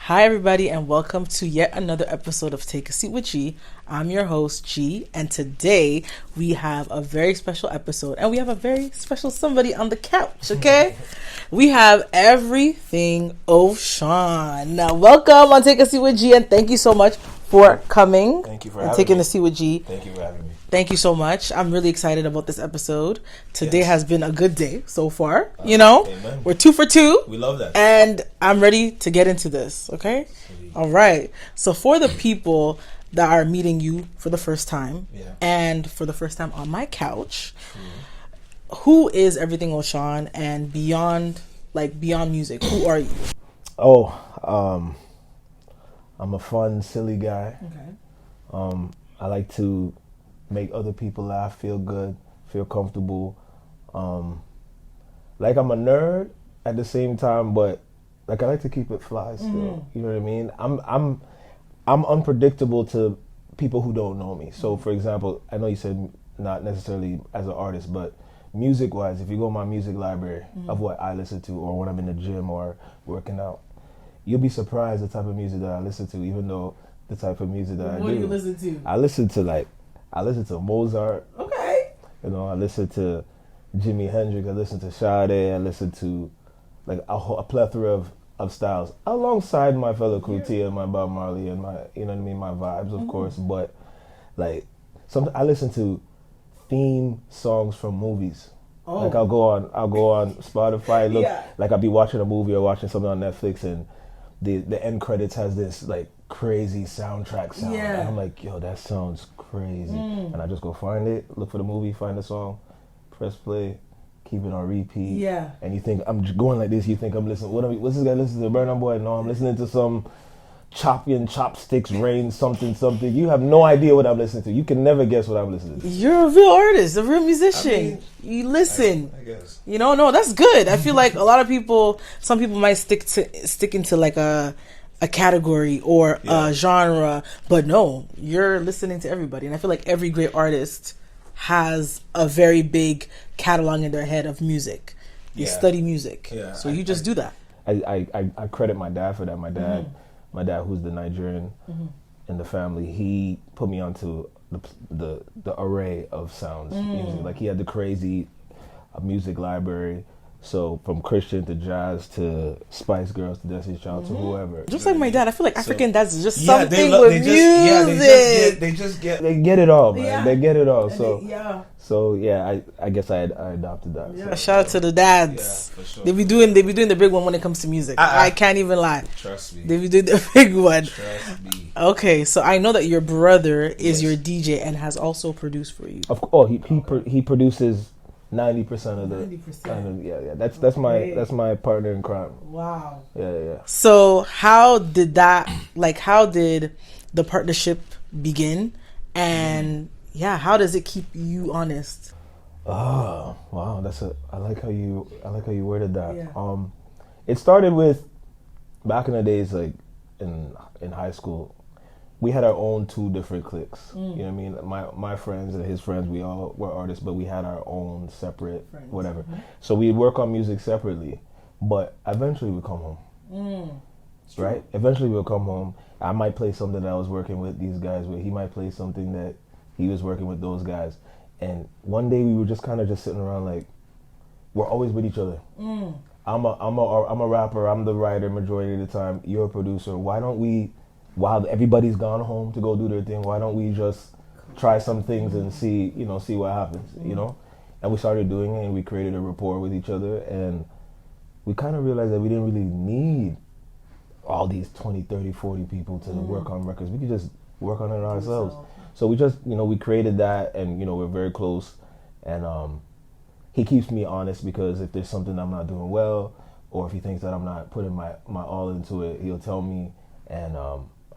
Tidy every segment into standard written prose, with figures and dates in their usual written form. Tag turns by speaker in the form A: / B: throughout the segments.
A: Hi, everybody, and welcome to yet another episode of Take a Seat with G. I'm your host, G, and today we have a very special episode, and we have a very special somebody on the couch, okay? We have EverythingOShauN. Now, welcome on Take a Seat with G, and thank you so much for coming.
B: Thank you for
A: and
B: having
A: taking
B: me.
A: a seat with G.
B: Thank you for having me.
A: Thank you so much. I'm really excited about this episode. Today
B: Yes.
A: has been a good day so far.
B: Amen.
A: We're 2 for 2.
B: We love that.
A: And I'm ready to get into this, okay?
B: Sweet.
A: All right. So for the people that are meeting you for the first time and for the first time on my couch, who is EverythingOShauN and beyond music, who are you?
B: I'm a fun, silly guy.
A: Okay.
B: I like to make other people laugh, feel good, feel comfortable. Like I'm a nerd at the same time, but like I like to keep it fly still. You know what I mean? I'm unpredictable to people who don't know me. So for example, I know you said not necessarily as an artist, but music wise, if you go to my music library of what I listen to or when I'm in the gym or working out, you'll be surprised the type of music that I listen to, even though the type of music that I do.
A: What do you listen to?
B: I listen to Mozart.
A: Okay.
B: I listen to Jimi Hendrix. I listen to Sade. I listen to like a plethora of styles alongside my fellow crew, Tia and my Bob Marley and my, my vibes, of course. But like, I listen to theme songs from movies. Oh. Like I'll go on Spotify. Look, like I'll be watching a movie or watching something on Netflix, and the end credits has this like crazy soundtrack sound.
A: Yeah.
B: And I'm like, yo, that sounds crazy. And I just go find it, look for the movie, find the song, press play, keep it on repeat. Yeah. And you think I'm going like this, you think I'm listening. What's this guy listening to? Burna Boy? No, I'm listening to some Chopsticks Rain something. You have no idea what I'm listening to. You can never guess what I'm listening to.
A: You're a real artist, a real musician. You listen.
B: I guess.
A: No, that's good. I feel like a lot of people, some people might stick into like a category or a genre, but no, you're listening to everybody. And I feel like every great artist has a very big catalog in their head of music. They study music. Yeah, so you just do that.
B: I credit my dad for that. My dad, who's the Nigerian in the family, he put me onto the array of sounds. Like he had the crazy music library. So from Christian to jazz to Spice Girls to Destiny's Child to whoever.
A: Just like my dad, I feel like African dads is just something with music.
B: They get it all, man.
A: Yeah.
B: They get it all. I guess I adopted that.
A: Yeah. Shout out to the dads.
B: Yeah, for sure.
A: They be doing the big one when it comes to music. I can't even lie.
B: Trust me.
A: They be doing the big one.
B: Trust me.
A: Okay, so I know that your brother is your DJ and has also produced for you.
B: Of course, he produces 90% of the
A: 90%.
B: That's my partner in crime.
A: Wow.
B: Yeah.
A: So how did the partnership begin, and how does it keep you honest?
B: Oh wow, I like how you worded that.
A: Yeah.
B: It started with back in the days, like in high school. We had our own two different cliques. You know what I mean? My friends and his friends, we all were artists, but we had our own separate whatever. So we'd work on music separately, but eventually we'd come home. Right? Eventually we'll come home. I might play something that I was working with these guys with. He might play something that he was working with those guys. And one day we were just kind of just sitting around like, we're always with each other. I'm a rapper. I'm the writer majority of the time. You're a producer. Why don't we, while everybody's gone home to go do their thing, why don't we just try some things and see what happens, And we started doing it, and we created a rapport with each other, and we kind of realized that we didn't really need all these 20, 30, 40 people to work on records. We could just work on it ourselves. So we just, we created that, and, we're very close. And he keeps me honest, because if there's something I'm not doing well, or if he thinks that I'm not putting my all into it, he'll tell me, and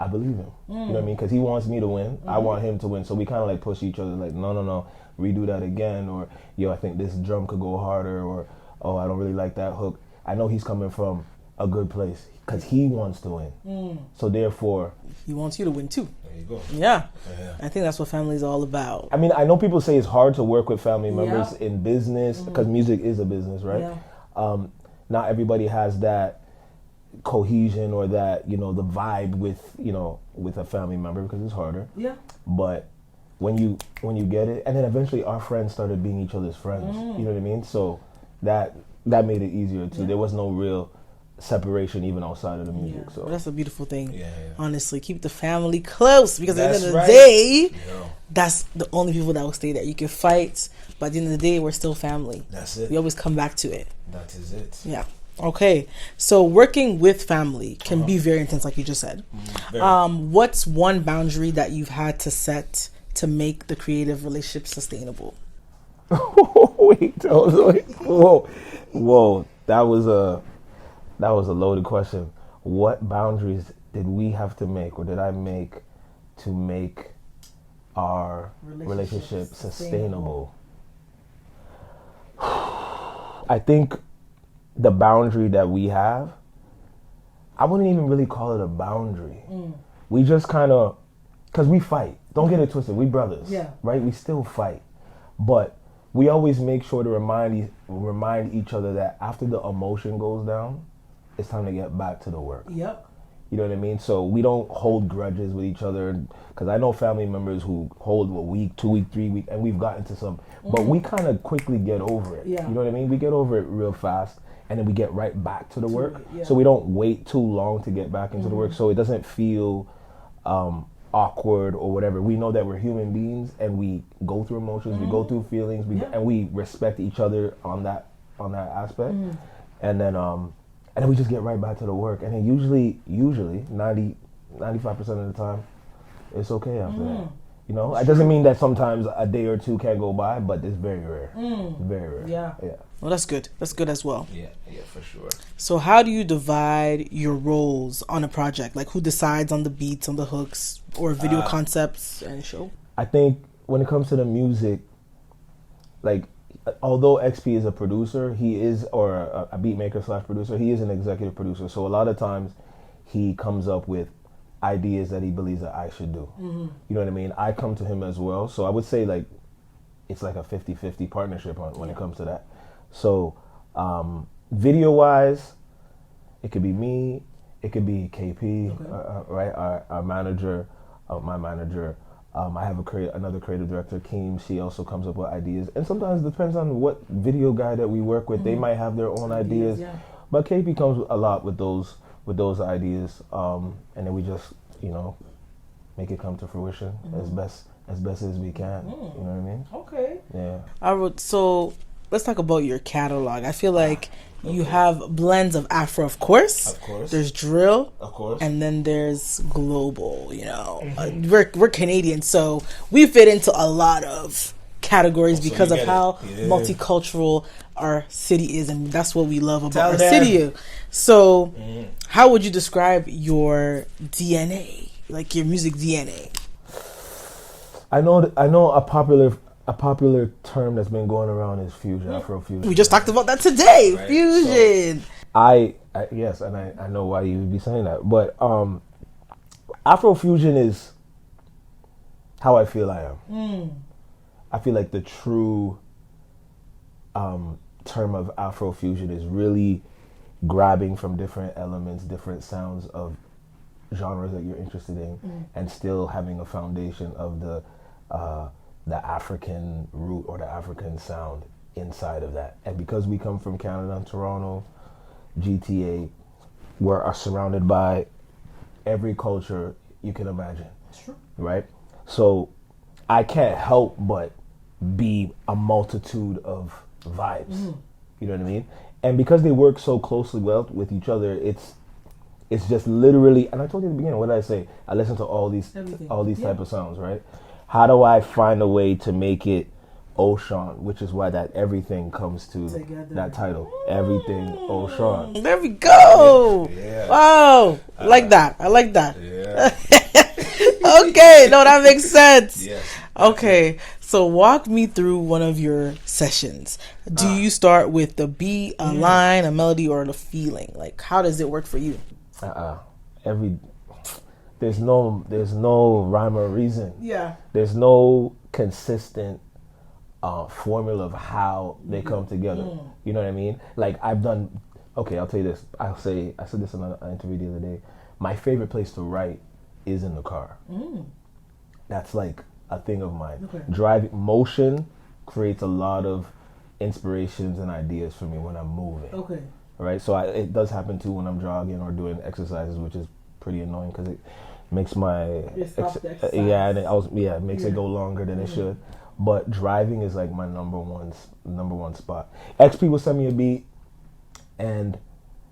B: I believe him. You know what I mean? Because he wants me to win. I want him to win. So we kind of like push each other, like, no, redo that again. Or, I think this drum could go harder. Or, oh, I don't really like that hook. I know he's coming from a good place because he wants to win. So therefore,
A: he wants you to win too.
B: There you go.
A: Yeah. I think that's what family is all about.
B: I mean, I know people say it's hard to work with family members in business because music is a business, right?
A: Yeah.
B: Not everybody has that cohesion or that, the vibe with, with a family member, because it's harder.
A: Yeah.
B: But when you get it, and then eventually our friends started being each other's friends. You know what I mean? So that made it easier too. There was no real separation even outside of the music. So
A: that's a beautiful thing.
B: Yeah.
A: Honestly, keep the family close, because at the end of the
B: Right.
A: day, that's the only people that will stay there. You can fight, but at the end of the day, we're still family.
B: That's it.
A: We always come back to it.
B: That is it.
A: Yeah. Okay. So working with family can be very intense, like you just said. What's one boundary that you've had to set to make the creative relationship sustainable?
B: Wait, whoa. That was a loaded question. What boundaries did we have to make, or did I make, to make our relationship sustainable? I think the boundary that we have, I wouldn't even really call it a boundary. We just kind of, because we fight. Don't get it twisted. We brothers, right? We still fight, but we always make sure to remind each other that after the emotion goes down, it's time to get back to the work.
A: Yep.
B: You know what I mean? So we don't hold grudges with each other, because I know family members who hold a week, 2 week, 3 week, and we've gotten to some, but we kind of quickly get over it.
A: Yeah.
B: You know what I mean? We get over it real fast, and then we get right back to the work.
A: Yeah.
B: So we don't wait too long to get back into the work, so it doesn't feel awkward or whatever. We know that we're human beings, and we go through emotions, we go through feelings, and we respect each other on that aspect. And then we just get right back to the work. And then usually 95% of the time, it's okay after that. You know, it doesn't mean that sometimes a day or two can't go by, but it's very rare. Very rare.
A: Yeah. Well, that's good. That's good as well.
B: Yeah, for sure.
A: So how do you divide your roles on a project? Like, who decides on the beats, on the hooks, or video concepts and show?
B: I think when it comes to the music, like, although XP is a producer, he is, or a beat maker / producer, he is an executive producer. So a lot of times he comes up with ideas that he believes that I should do. You know what I mean? I come to him as well. So I would say, like, it's like a 50-50 partnership when it comes to that. So video wise, it could be me, it could be KP, right? Our manager, my manager. I have another creative director, Keem. She also comes up with ideas, and sometimes it depends on what video guy that we work with. They might have their own ideas, but KP comes a lot with those ideas, and then we just make it come to fruition as best as we can. You know what I mean?
A: Okay.
B: Yeah.
A: So let's talk about your catalog. I feel like you have blends of Afro, of course. There's drill,
B: of course,
A: and then there's global. We're Canadian, so we fit into a lot of categories because of how multicultural our city is, and that's what we love about our city. So, how would you describe your DNA, like your music DNA?
B: I know a popular term that's been going around is fusion, Afro fusion.
A: We just talked about that today, right? Fusion.
B: So yes, and I know why you would be saying that, but Afro fusion is how I feel I am. I feel like the true term of Afro fusion is really grabbing from different elements, different sounds of genres that you're interested in, and still having a foundation of the African root or the African sound inside of that. And because we come from Canada, Toronto, GTA, we are surrounded by every culture you can imagine.
A: That's true.
B: Right? So I can't help but be a multitude of vibes. You know what I mean? And because they work so closely well with each other, it's just literally, and I told you at the beginning, what did I say? I listen to all these type of sounds, right? How do I find a way to make it Oshaun, which is why that everything comes to together. That title, EverythingOShauN.
A: There we go. Yeah. Wow, I like that. Yeah. Okay, no, that makes sense. Yes. Okay, so walk me through one of your sessions. Do you start with the beat, a line, a melody, or the feeling? Like, how does it work for you?
B: There's no rhyme or reason.
A: Yeah.
B: There's no consistent formula of how they come together. You know what I mean? Like, I've done okay, I'll tell you this. I said this in an interview the other day. My favorite place to write is in the car. That's like a thing of mine.
A: Okay.
B: Driving motion creates a lot of inspirations and ideas for me when I'm moving.
A: Okay.
B: Right, so it does happen too when I'm jogging or doing exercises, which is pretty annoying because it makes my
A: It
B: makes it go longer than it should. But driving is like my number one spot. XP will send me a beat, and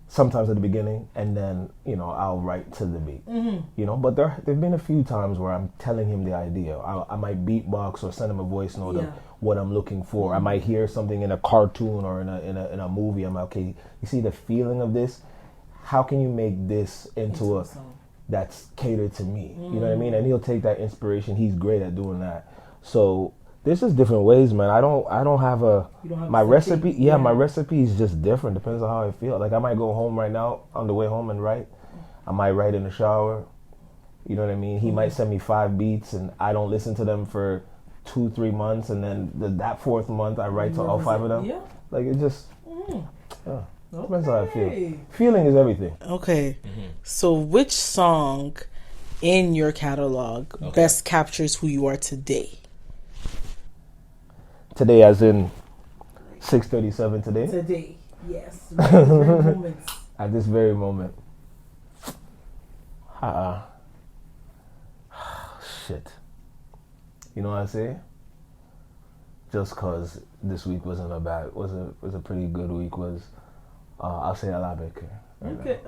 B: sometimes at the beginning, and then I'll write to the beat. But there've been a few times where I'm telling him the idea. I might beatbox or send him a voice note of what I'm looking for. I might hear something in a cartoon or in a movie. I'm like, okay, you see the feeling of this? How can you make this into a song that's catered to me? You know what I mean? And he'll take that inspiration. He's great at doing that. So there's just different ways, man. I don't have my recipe. Yeah, my recipe is just different. Depends on how I feel. Like I might go home right now on the way home and write. I might write in the shower. You know what I mean? He might send me 5 beats and I don't listen to them for 2-3 months, and then that 4th month I write to all 5 of them. Yeah. Like it just depends how I feel. Feeling is everything.
A: Okay. So which song in your catalog best captures who you are today?
B: Today, as in 6:37 today?
A: Today, yes. Moments.
B: At this very moment. Shit. You know what I say? Just cause this week wasn't was a pretty good week, I'll say Alabeke.
A: Okay.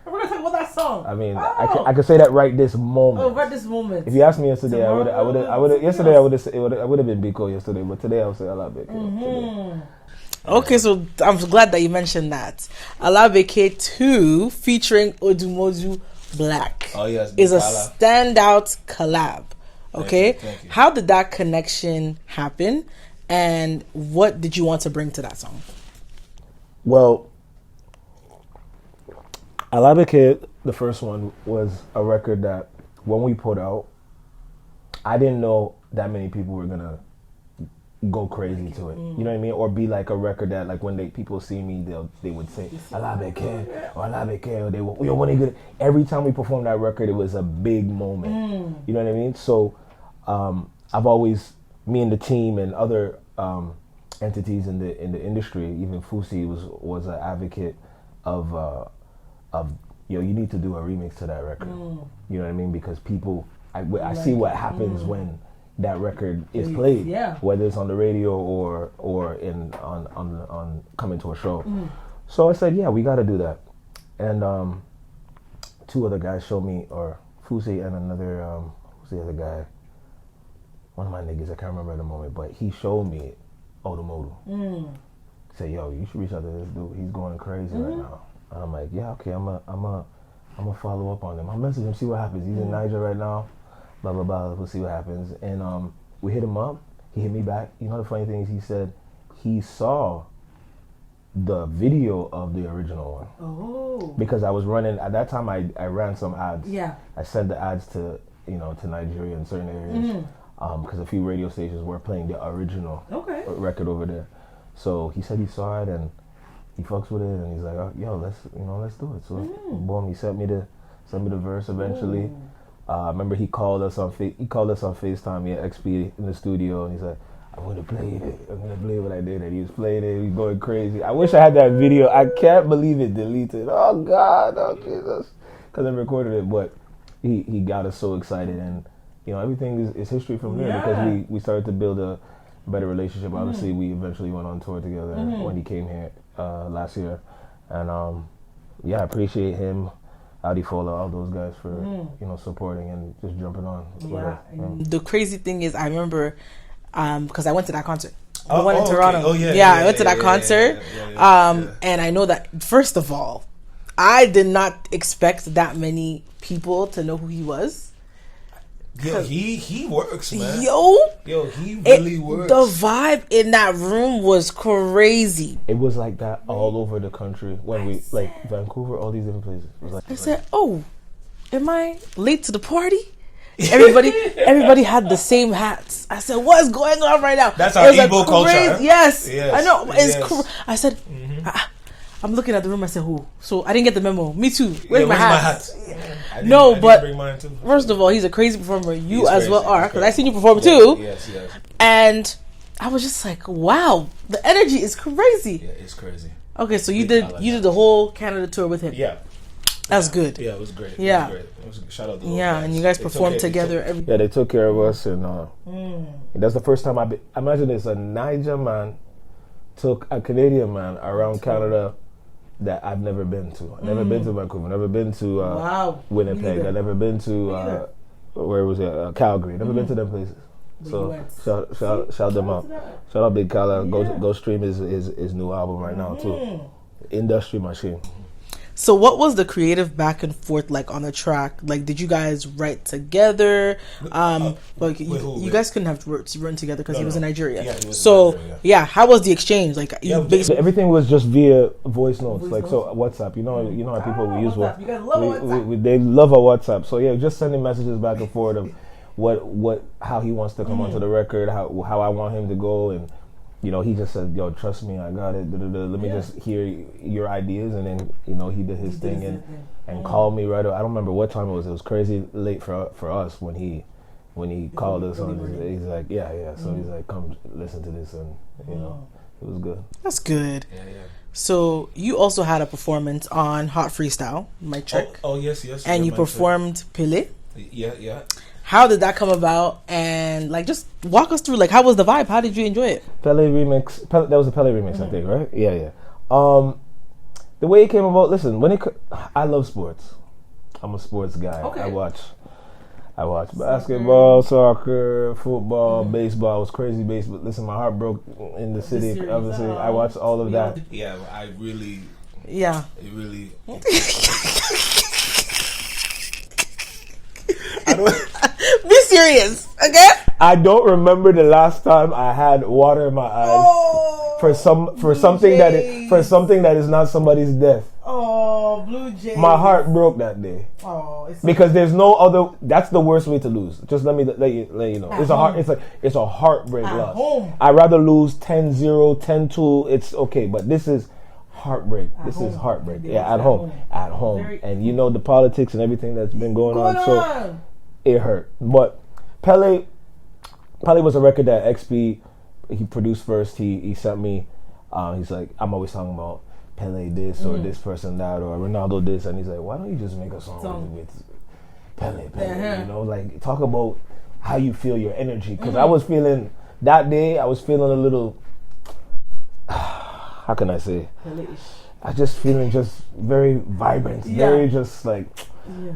A: We're gonna talk about that song.
B: I mean, I could say that right this moment.
A: Oh, right this moment.
B: If you asked me yesterday, I would have. Yesterday, I would have been Biko yesterday, but today I'll say Alabeke.
A: Okay, so I'm glad that you mentioned that. Alabeke 2 featuring Odumodu Black.
C: Oh yes,
A: is a standout collab. Okay,
C: Thank you.
A: How did that connection happen, and what did you want to bring to that song?
B: Well, Alabeke, the first one, was a record that when we put out, I didn't know that many people were gonna go crazy to it. You know what I mean? Or be like a record that, like, when people see me, they would say Alabeke or Alabeke, or they will, when they good. Every time we performed that record, it was a big moment. You know what I mean? So I've always, me and the team and other entities in the industry, even Fusi was an advocate of you need to do a remix to that record. You know what I mean? Because people, I see what happens when that record is played, whether it's on the radio or on coming to a show. So I said, yeah, we got to do that. And 2 other guys showed me, or Fusi and another, who's the other guy? One of my niggas, I can't remember at the moment, but he showed me Odumodu. Said, yo, you should reach out to this dude. He's going crazy right now. And I'm like, yeah, okay, I'm a follow up on him. I'll message him, see what happens. He's in Niger right now. Blah blah blah. We'll see what happens. And we hit him up. He hit me back. You know, the funny thing is, he said he saw the video of the original one. Oh. Because I was running at that time. I ran some ads. Yeah. I sent the ads to to Nigeria in certain areas. Because a few radio stations were playing the original record over there. So he said he saw it and he fucks with it, and he's like, oh, yo, let's do it. So boom, he sent me the verse eventually. I remember he called us on FaceTime. He had XP in the studio, and he's like, I'm gonna play what I did. And he was playing it. He was going crazy. I wish I had that video. I can't believe it deleted. Oh God, oh Jesus, because I recorded it. But he got us so excited, and everything is history from there because we started to build a better relationship. Obviously, we eventually went on tour together when he came here last year, and I appreciate him, Adifola, all those guys for supporting and just jumping on.
A: The crazy thing is, I remember because I went to that concert. I
C: went
A: in Toronto. I went to that concert, and I know that first of all, I did not expect that many people to know who he was.
C: Yo, he works, man.
A: Yo,
C: he really works.
A: The vibe in that room was crazy.
B: It was like that all over the country when we Vancouver, all these different places. It was like,
A: I said, "Oh, am I late to the party?" Everybody had the same hats. I said, "What's going on right now?"
C: That's our Igbo culture.
A: Yes, I know. I said, I'm looking at the room. I said, "Who?" So I didn't get the memo. Me too. Where's my
C: where's
A: hat?
C: I need
A: but
C: to bring mine too.
A: first of all, he's a crazy performer. You
C: He's
A: as well
C: crazy.
A: are, because I seen you perform too.
C: Yes.
A: And I was just like, "Wow, the energy is crazy."
C: Yeah, it's crazy.
A: Okay, so you did the whole Canada tour with him.
C: Yeah.
A: That's good.
C: Yeah, it was great.
A: Yeah.
C: It was great. Shout out to those
A: Yeah,
C: guys.
A: and you guys
C: They
A: performed
C: took it-
A: together.
B: Yeah, they took care of us, and that's the first time imagine this: a Niger man took a Canadian man around Canada that I've never been to. I've never been to Vancouver. Never been to Winnipeg. I've never been to where was it? Calgary. Never been to them places. So shout them out. Shout out Big Kala. Go stream his new album right now too. Industry Machine.
A: So what was the creative back and forth like on the track? Like, did you guys write together? You guys couldn't have run together because he was in Nigeria.
C: Yeah, he was
A: so
C: in Nigeria,
A: how was the exchange? Like, you basically
B: Everything was just via voice notes. So WhatsApp. You know how people we use
A: WhatsApp. You guys love WhatsApp.
B: they love our WhatsApp. So yeah, just sending messages back and forth of how he wants to come onto the record, how I want him to go, and he just said, "Yo, trust me, I got it. Let me just hear your ideas," and then he did his thing and called me right away. I don't remember what time it was. It was crazy late for us when he called us on. He's like, yeah. So he's like, "Come listen to this," and it was good.
A: That's good.
C: Yeah.
A: So you also had a performance on Hot Freestyle, Mic Check.
C: Oh yes.
A: And you performed Pele.
C: Yeah.
A: How did that come about? And like, just walk us through. Like, how was the vibe? How did you enjoy it?
B: Pele remix. That was a Pele remix, I think, right? Yeah. The way it came about. Listen, I love sports. I'm a sports guy.
A: Okay.
B: I watch basketball, soccer, football, baseball. I was crazy baseball. Listen, my heart broke in the city. Obviously, I watched all of that.
C: Yeah, I really.
A: Yeah.
C: It really.
A: Be serious, okay?
B: I don't remember the last time I had water in my eyes for something that is not somebody's death.
A: Oh, Blue Jays.
B: My heart broke that day.
A: Oh,
B: because there's no other. That's the worst way to lose. Just let you know. It's a heartbreak loss.
A: Home.
B: I'd rather lose 10-0, 10-2. It's okay, but this is heartbreak. Is heartbreak. Yeah, at home. And the politics and everything that's been going on. So it hurt. But Pele was a record that XP he produced first. He sent me. He's like, I'm always talking about Pele this or this person that or Ronaldo this, and he's like, why don't you just make a song with Pele? Like talk about how you feel your energy, because I was feeling that day. I was feeling a little. How can I say? I just feeling just very vibrant, very just like.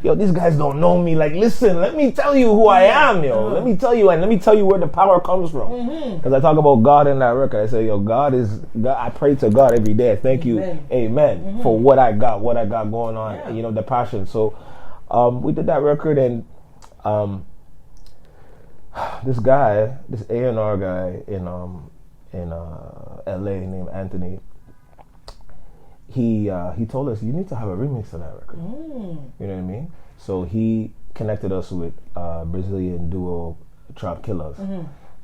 B: Yo, these guys don't know me. Like, listen, let me tell you who I am, yo. Let me tell you, and let me tell you where the power comes from. Because I talk about God in that record. I say, yo, God is God. I pray to God every day. Thank you, Amen, for what I got going on. The passion. So, we did that record, and this A&R guy in LA named Anthony. He told us, you need to have a remix of that record. You know what I mean? So he connected us with Brazilian duo Trop Killers.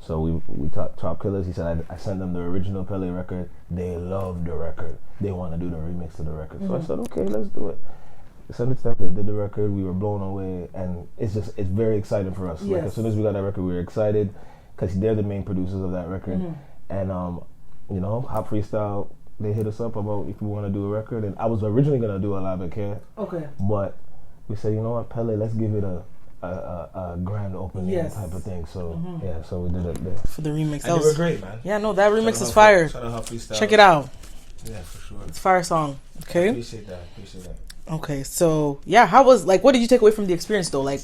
B: So we talked Trop Killers. He said I sent them the original Pele record. They loved the record. They want to do the remix to the record. So I said, okay, let's do it. I sent it to them. They did the record. We were blown away, and it's very exciting for us. Like as soon as we got that record, we were excited because they're the main producers of that record. And Hot Freestyle. They hit us up about if we want to do a record, and I was originally gonna do a live at Care. Okay. But we said, you know what, Pele, let's give it a grand opening type of thing. So so we did it there
A: for the remix.
C: And they were great, man.
A: Yeah, no, that remix is fire. Check it out.
C: Yeah, for sure.
A: It's a fire song. Okay.
C: I appreciate that.
A: Okay, so how was what did you take away from the experience though? Like,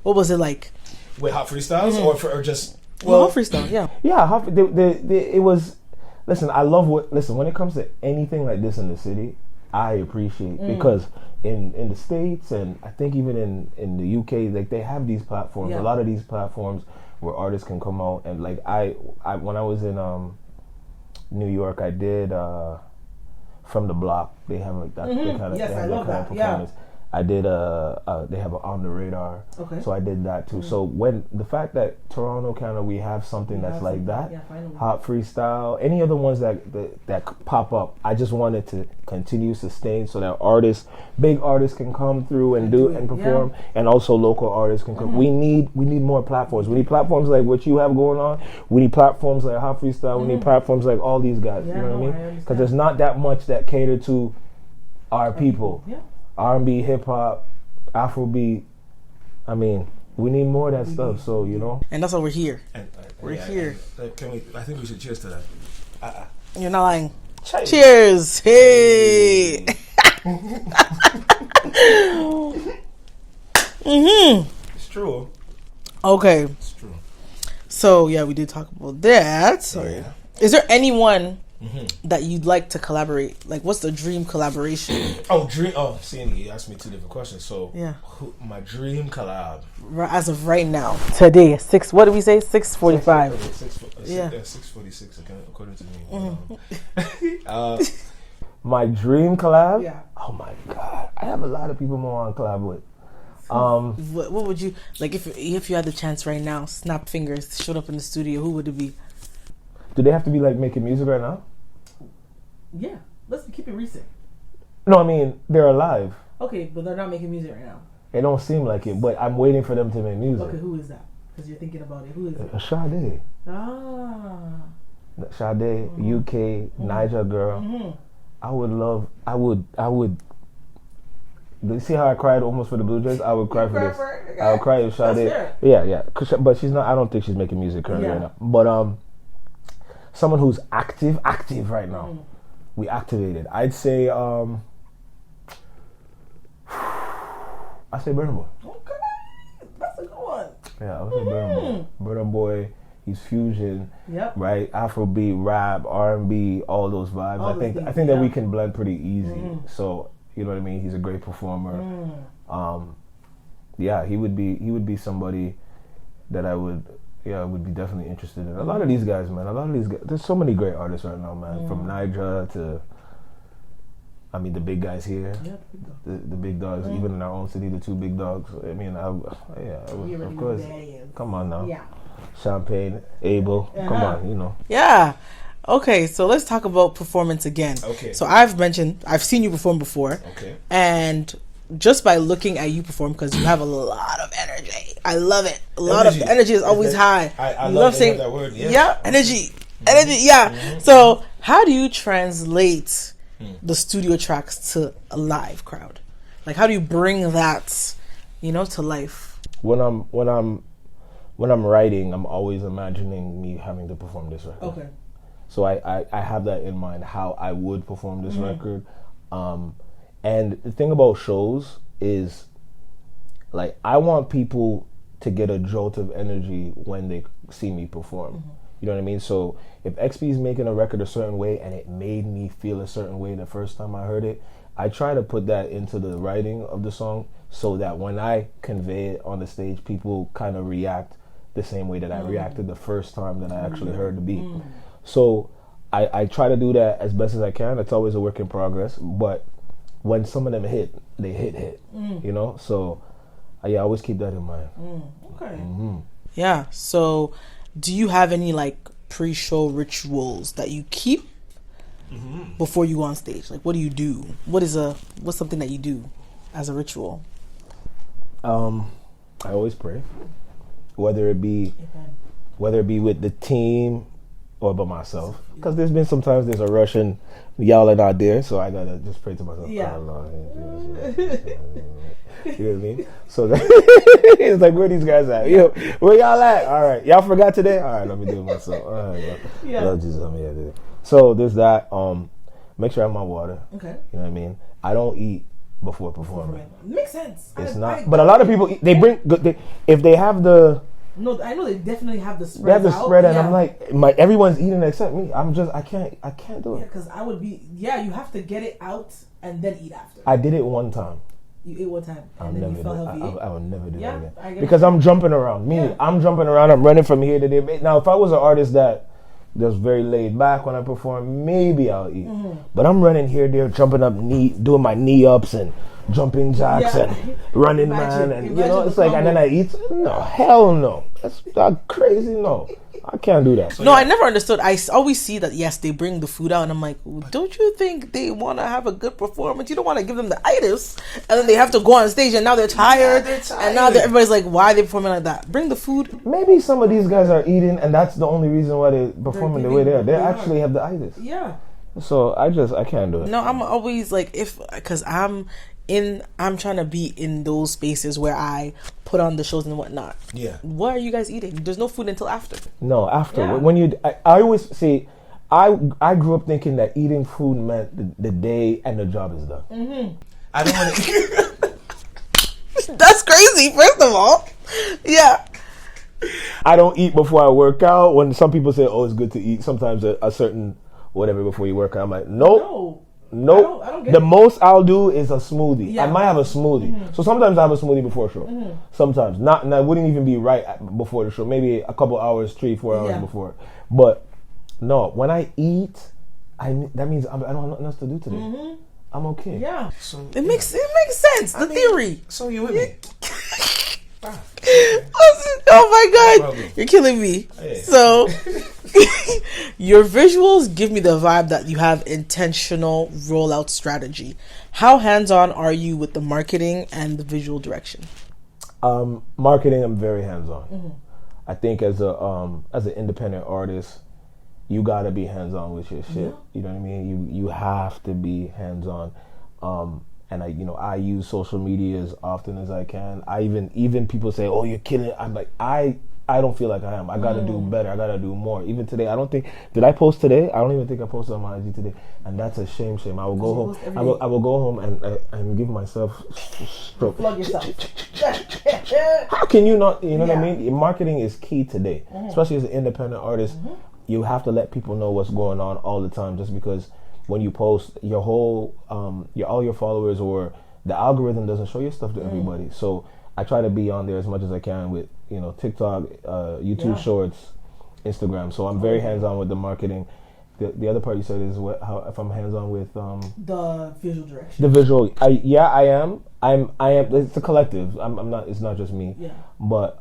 A: what was it like?
C: With Hot Freestyles or just
A: Hot Freestyle? Yeah.
B: Yeah, it was. Listen, I love when it comes to anything like this in the city, I appreciate because in the States and I think even in the UK, like they have these platforms, a lot of these platforms where artists can come out and like I when I was in New York, I did From the Block. They have like that, they have that kind of performance. I did they have an On the Radar.
A: Okay.
B: So I did that too. So when the fact that Toronto, Canada, we have something that's like that,
A: finally.
B: Hot Freestyle, any other ones that pop up, I just wanted to continue sustain so that big artists can come through and do and perform, and also local artists can come. We need more platforms. We need platforms like what you have going on. We need platforms like Hot Freestyle. We need platforms like all these guys. You know what I mean? Because there's not that much that cater to our people.
A: Yeah.
B: R&B, hip hop, Afrobeat. I mean, we need more of that stuff. So
A: and that's why we're here. We're here.
C: Can we? I think we should cheers to that.
A: You're not lying. Cheers! Hey.
C: It's true.
A: Okay.
C: It's true.
A: So yeah, we did talk about that. Sorry.
C: Yeah.
A: Is there anyone that you'd like to collaborate? Like, what's the dream collaboration?
C: Seeing you asked me two different questions. So
A: yeah,
C: my dream collab
A: as of right now, today, what did we say? 6:45.
C: Yeah, 6:46 according to me.
B: my dream collab.
A: Yeah.
B: Oh my God, I have a lot of people I want to collab with.
A: What would you like if you had the chance right now? Snap fingers, showed up in the studio. Who would it be?
B: Do they have to be like making music right now?
A: Yeah, let's keep it recent.
B: No, I mean they're alive.
A: Okay, but they're not making music right now.
B: It don't seem like it, but I'm waiting for them to make music.
A: Okay, who is that? Because you're thinking about it. Who is it?
B: Sade. Sade, UK, Niger girl. I would. You see how I cried almost for the Blue Jays? I would cry for this. Okay. I would cry if Sade. Yeah. But she's not. I don't think she's making music currently right now. But someone who's active right now. We activated. I'd say I say Burna Boy.
A: Okay, that's a good one.
B: Yeah, I would say Burna Boy. Burna Boy. He's fusion, right? Afrobeat, rap, R&B, all those vibes. I think that we can blend pretty easy. So you know what I mean. He's a great performer. He would be somebody that I would be definitely interested in. A lot of these guys, man. There's so many great artists right now, man. From Niger to, the big guys here, the big dogs. Even in our own city, the two big dogs. I mean, of course. Come on now. Yeah. Champagne, Abel. Come on,
A: Yeah. Okay, so let's talk about performance again.
C: Okay.
A: So I've seen you perform before.
C: Okay.
A: And just by looking at you perform, because you have a lot of energy. I love it. A lot of energy is always high.
C: I love saying that word.
A: Yeah, energy. Yeah. So how do you translate the studio tracks to a live crowd? Like, how do you bring that, to life?
B: When I'm writing, I'm always imagining me having to perform this record.
A: Okay.
B: So I have that in mind, how I would perform this record. And the thing about shows is, like, I want people to get a jolt of energy when they see me perform. You know what I mean? So if XP is making a record a certain way and it made me feel a certain way the first time I heard it, I try to put that into the writing of the song so that when I convey it on the stage, people kind of react the same way that I reacted the first time that I actually heard the beat. So I try to do that as best as I can. It's always a work in progress, but when some of them hit, they hit. So I always keep that in mind.
A: Okay. Yeah. So do you have any like pre-show rituals that you keep before you go on stage? Like, what do you do? What's something that you do as a ritual?
B: I always pray, whether it be with the team or by myself, because there's been sometimes there's a rush and y'all are not there, so I gotta just pray to myself.
A: Yeah.
B: Oh, Lord. You know what I mean? So it's like, where these guys at? Yo, where y'all at? All right, y'all forgot today. All right, let me do it myself. All right, Lord Jesus, let me do it. So there's that. Make sure I have my water. Okay. You know what I mean? I don't eat before performing.
A: Makes sense.
B: It's not. But a lot of people eat, if they have the.
A: No, I know they definitely have the spread.
B: They have the spread, and I'm like, everyone's eating except me. I can't do it.
A: Yeah, because I would be. Yeah, you have to get it out and then eat after.
B: I did it one time.
A: You ate one time, and then you felt healthy.
B: I would never do that again. Because I'm jumping around. I'm jumping around. I'm running from here to there. Now, if I was an artist that was very laid back when I perform, maybe I'll eat. But I'm running here, there, jumping up, doing my knee ups and jumping jacks and running man, and you know, it's like, and then I eat. No, hell no. That's crazy. No, I can't do that.
A: No, I never understood. I always see that, yes, they bring the food out, and I'm like, don't you think they want to have a good performance? You don't want to give them the itis, and then they have to go on stage, and now they're tired, and now everybody's like, why are they performing like that? Bring the food.
B: Maybe some of these guys are eating, and that's the only reason why they're performing the way they are. They actually have the itis.
A: Yeah.
B: So I can't do it.
A: No, I'm always like, because I'm trying to be in those spaces where I put on the shows and whatnot.
C: Yeah.
A: What are you guys eating? There's no food until after.
B: No, after.
A: Yeah.
B: When I always say, I grew up thinking that eating food meant the day and the job is done.
A: Mm-hmm.
C: I don't want to.
A: That's crazy. First of all, yeah.
B: I don't eat before I work out. When some people say, "Oh, it's good to eat," sometimes a certain whatever before you work out, I'm like, nope. Nope.
A: I don't get
B: the most I'll do is a smoothie.
A: Yeah.
B: I might have a smoothie. Mm-hmm. So sometimes I have a smoothie before a show. Mm-hmm. Sometimes not, and I wouldn't even be right before the show. Maybe a couple hours, 3-4 hours before. But no, when I eat, that means I don't have nothing else to do today. Mm-hmm. I'm okay.
A: Yeah. So, it makes sense. The theory.
C: So you with me?
A: Oh my God, you're killing me. Hey. So your visuals give me the vibe that you have intentional rollout strategy. How hands-on are you with the marketing and the visual direction?
B: Marketing, I'm very hands-on. Mm-hmm. I think as an independent artist, you gotta be hands-on with your shit. Mm-hmm. You know what I mean? You have to be hands-on. And I use social media as often as I can. I even people say, "Oh, you're killing it." I'm like, I don't feel like I am. I gotta do better. I gotta do more. Even today, did I post today? I don't even think I posted on my IG today, and that's a shame. I will go home. I will go home and give myself stroke.
A: Plug yourself.
B: How can you not? You know what I mean? Marketing is key today, especially as an independent artist. Mm-hmm. You have to let people know what's going on all the time, just because. When you post, your whole, all your followers or the algorithm doesn't show your stuff to everybody. So I try to be on there as much as I can with, TikTok, YouTube Shorts, Instagram. So I'm very hands-on with the marketing. The other part you said is if I'm hands-on with
A: the visual direction.
B: The visual, I am. I am. It's a collective. I'm not. It's not just me. Yeah. But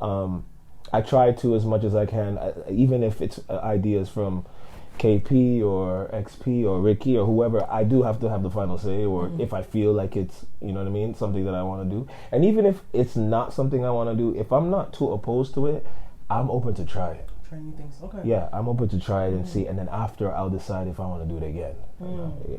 B: I try to as much as I can, even if it's ideas from KP or XP or Ricky or whoever, I do have to have the final say, or if I feel like it's, you know what I mean, something that I want to do. And even if it's not something I want to do, if I'm not too opposed to it, I'm open to try it.
A: Try new things. Okay.
B: Yeah, I'm open to try it and see, and then after I'll decide if I want to do it again.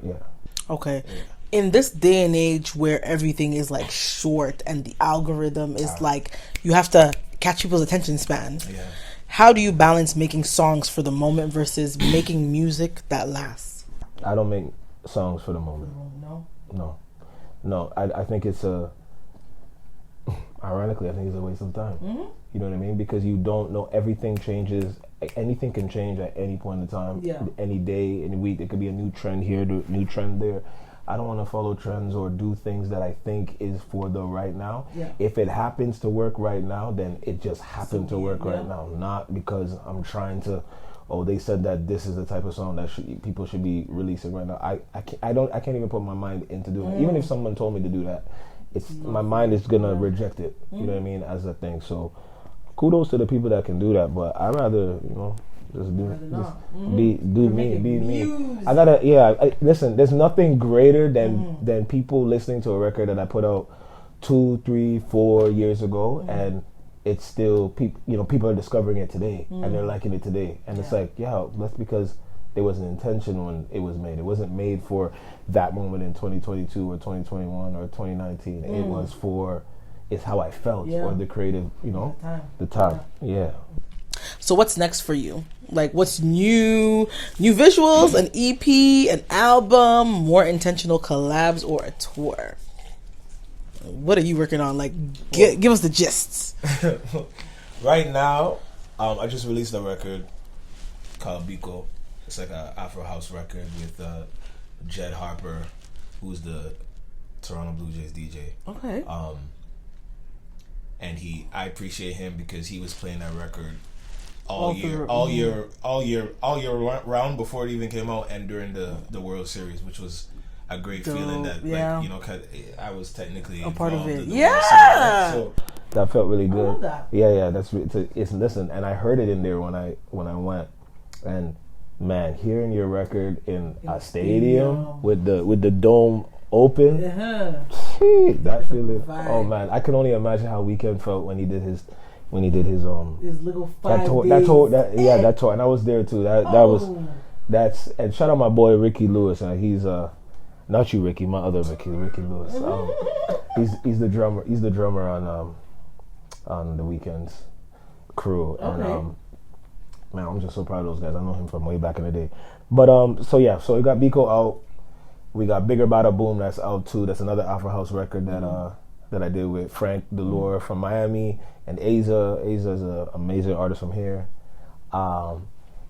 B: Yeah.
A: Okay. In this day and age where everything is like short and the algorithm is like, you have to catch people's attention span. Yeah. How do you balance making songs for the moment versus making music that lasts?
B: I don't make songs for the moment. No. I think it's ironically, I think it's a waste of time. Mm-hmm. You know what I mean? Because you don't know, everything changes. Anything can change at any point in time. Yeah. Any day, any week. There could be a new trend here, new trend there. I don't want to follow trends or do things that I think is for the right now. Yeah. If it happens to work right now, then it just happened to work right now. Not because I'm trying to, they said that this is the type of song that people should be releasing right now. I can't even put my mind into doing it. Even if someone told me to do that, my mind is gonna reject it. You know what I mean, as a thing. So kudos to the people that can do that, but I'd rather, just be me. I gotta, listen, there's nothing greater than people listening to a record that I put out 2, 3, 4 years ago, and it's still people are discovering it today, and they're liking it today, and it's like, that's because there was an intention when it was made. It wasn't made for that moment in 2022 or 2021 or 2019. It was it's how I felt, or the creative, the time. Yeah.
A: So what's next for you? Like, what's new visuals, an EP, an album, more intentional collabs, or a tour? What are you working on? Like, give us the gists.
C: Right now, I just released a record called Biko. It's like an Afro house record with Jed Harper, who's the Toronto Blue Jays DJ. Okay. And I appreciate him because he was playing that record all year round before it even came out, and during the World Series, which was a great
A: Dope,
C: feeling that,
A: yeah.
C: like, you know, 'cause I was technically
A: A part of
C: involved
A: it.
C: in the
A: Yeah.
C: whole city, right? So
B: That felt really good.
A: love that.
B: Yeah, that's it's listen, and I heard it in there when I went, and man, hearing your record in a stadium with the dome open, that feeling. Oh man, I can only imagine how Weeknd felt when he did his
A: His little 5 days.
B: that tour, and I was there too. That's and shout out my boy Ricky Lewis, and he's not you Ricky, my other Ricky Lewis. He's the drummer. He's the drummer on the Weeknd's crew, and man, I'm just so proud of those guys. I know him from way back in the day. But so we got Biko out. We got Bigger Bada Boom that's out too. That's another Afro House record that I did with Frank Delore from Miami, and Aza. Aza's an amazing artist from here. I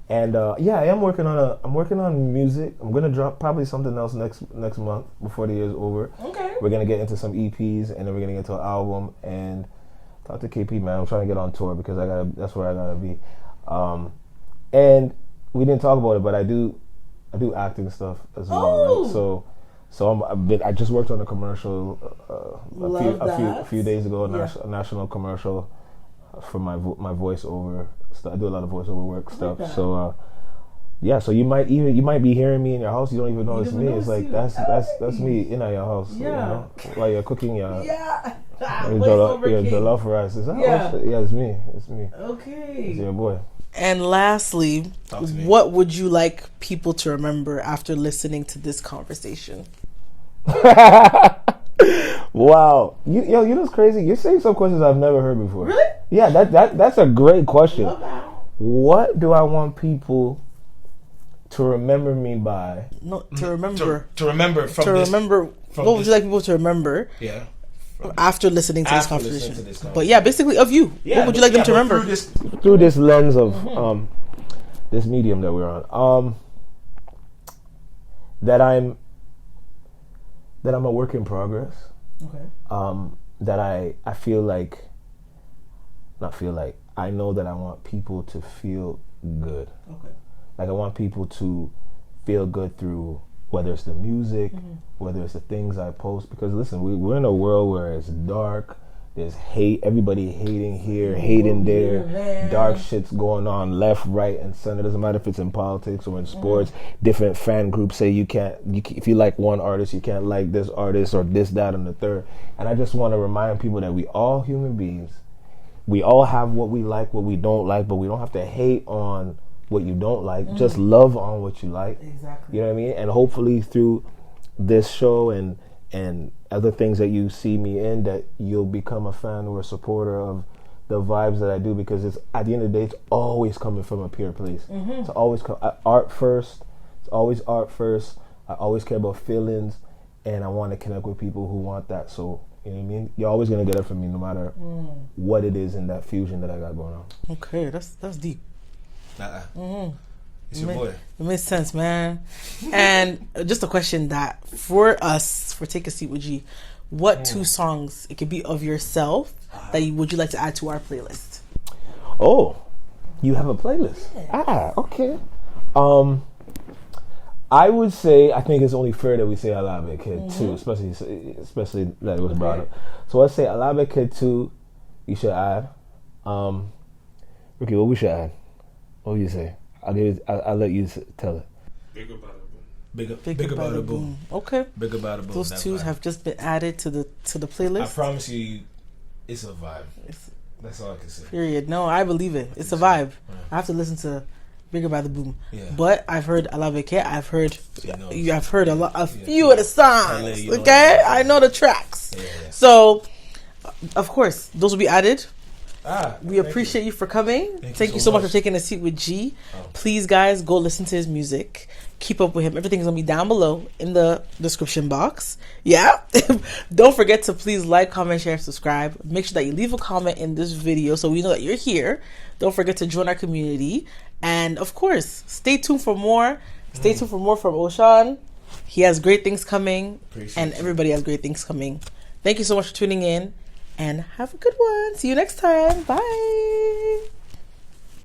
B: am working on music. I'm gonna drop probably something else next month before the year's over.
A: Okay.
B: We're gonna get into some EPs, and then we're gonna get into an album. And talk to KP, man. I'm trying to get on tour because that's where I gotta be. And we didn't talk about it, but I do acting stuff as well. Right? So I just worked on a commercial a few days ago, a national commercial for my voiceover stuff. I do a lot of voiceover work stuff. So so you might be hearing me in your house. You don't even know it's me. It's like that's me in your house. Yeah. You know? While you're cooking your jollof rice. It's me.
A: Okay.
B: It's your boy.
A: And lastly, what would you like people to remember after listening to this conversation?
B: Wow. You know what's crazy? You're saying some questions I've never heard before.
A: Really?
B: Yeah, that's a great question.
A: Okay.
B: What do I want people to remember me by?
A: No, to remember.
C: To remember
A: what would you like people to remember?
C: Yeah.
A: After listening to this conversation. But yeah, basically of you. What would you like them to remember?
B: Through this lens of this medium that we're on. That I'm a work in progress. Okay. That I feel like I know that I want people to feel good. Okay. Like I want people to feel good through whether it's the music, whether it's the things I post. Because listen, we're in a world where it's dark. There's hate. Everybody hating here, hating there. Dark shit's going on left, right, and center. Doesn't matter if it's in politics or in sports. Different fan groups say you can't. If you like one artist, you can't like this artist or this, that, and the third. And I just want to remind people that we all human beings. We all have what we like, what we don't like, but we don't have to hate on what you don't like. Just love on what you like. Exactly. You know what I mean? And hopefully through this show and other things that you see me in, that you'll become a fan or a supporter of the vibes that I do, because it's at the end of the day, it's always coming from a pure place. It's always art first. It's always art first. I always care about feelings, and I want to connect with people who want that. So, you know what I mean? You're always going to get it from me no matter what it is in that fusion that I got going on. Okay, that's deep.
C: It's your boy.
A: It makes sense, man. And just a question that for us, for Take a Seat with G, what 2 songs, it could be of yourself, that would you like to add to our playlist?
B: Oh, you have a playlist? Yeah. Okay. I would say, I think it's only fair that we say Alabe Kid 2, especially that it was brought up. So let's say Alabe Kid 2, you should add. Ricky, what we should add? What would you say? I'll let you tell it.
C: Bigger Bada Boom.
A: Okay.
C: Bigger Bada Boom.
A: Those 2 have just been added to the playlist.
C: I promise you, it's a vibe. That's all I can say.
A: Period. No, I believe it. It's a vibe. Yeah. I have to listen to Bigger Bada Boom. Yeah. But I've heard Alabeke. I've heard a few of the songs. Okay, I know the tracks. Yeah. So, of course, those will be added. We appreciate you for coming. Thank you so much for taking a seat with G. Please, guys, go listen to his music. Keep up with him. Everything's going to be down below in the description box. Yeah. Don't forget to please like, comment, share, subscribe. Make sure that you leave a comment in this video so we know that you're here. Don't forget to join our community. And, of course, stay tuned for more. Stay tuned for more from OShauN. He has great things coming. Everybody has great things coming. Thank you so much for tuning in. And have a good one. See you next time. Bye.